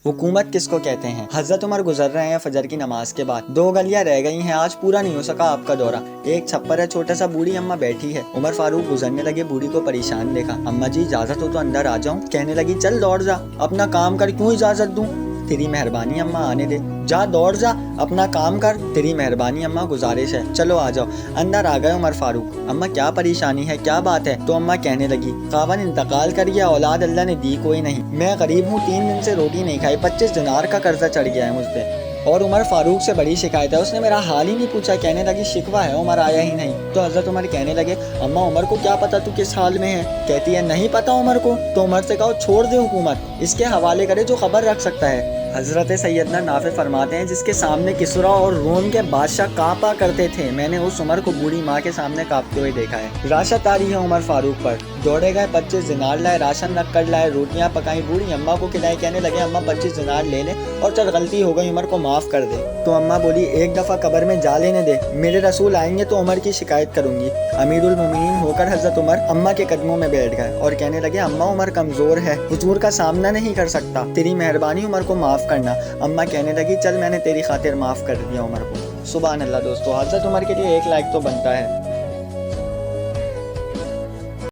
हुकूमत किसको कहते हैं। हजरत उमर गुजर रहे हैं फजर की नमाज के बाद। 2 गलियां रह गई हैं, आज पूरा नहीं हो सका आपका दौरा। एक छप्पर है, छोटा सा, बूढ़ी अम्मा बैठी है। उमर फारूक गुजरने लगे, बूढ़ी को परेशान देखा। अम्मा जी इजाजत हो तो अंदर आ जाऊं। कहने लगी चल दौड़ जा, अपना काम कर, क्यों इजाजत दूं। तेरी मेहरबानी अम्मा, आने दे। जा दौड़ जा, अपना काम कर। तेरी मेहरबानी अम्मा, गुजारिश है, चलो आ जाओ। अंदर आ गए उमर फारूक। अम्मा क्या परेशानी है, क्या बात है। तो अम्मा कहने लगी खावन इंतकाल कर गया, औलाद अल्लाह ने दी कोई नहीं। मैं गरीब हूँ, 3 दिन से रोटी नहीं खाई, 25 दिनार का कर्जा चढ़ गया है मुझ पे। और उमर फारूक से बड़ी शिकायत है, उसने मेरा हाल ही नहीं पूछा। कहने लगी शिकवा है, उमर आया ही नहीं। तो हजरत उमर कहने लगे अम्मा उमर को क्या पता तू किस हाल में है। कहती है नहीं पता उमर को। तो उमर से कहो छोड़ दे हुकूमत, इसके हवाले करे जो खबर रख सकता है। हजरत सैयदना नाफे फरमाते हैं जिसके सामने किसरा और रोम के बादशाह कांपा करते थे, मैंने उस उमर को बूढ़ी माँ के सामने कांपते हुए देखा है। राशत आ रही है उमर फारूक पर। दौड़े गए, 25 दिनार लाए, राशन रख कर लाए, रोटियां पकाई, बूढ़ी अम्मा को खिलाई। कहने लगे अम्मा 25 दिनार ले ले और चल गलती हो गई, उमर को माफ कर दे। तो अम्मा बोली एक दफा कब्र में जा लेने दे, मेरे रसूल आएंगे तो उमर की शिकायत करूंगी। अमीरुल मोमिनीन होकर हजरत उमर अम्मा के कदमों में बैठ गए और कहने लगे अम्मा उमर कमजोर है, हुजूर का सामना नहीं कर सकता, तेरी मेहरबानी उमर को माफ करना। अम्मा कहने लगी चल मैंने तेरी खातिर माफ कर दिया उमर को। सुभान अल्लाह। दोस्तों हजरत उमर के लिए 1 लाइक तो बनता है।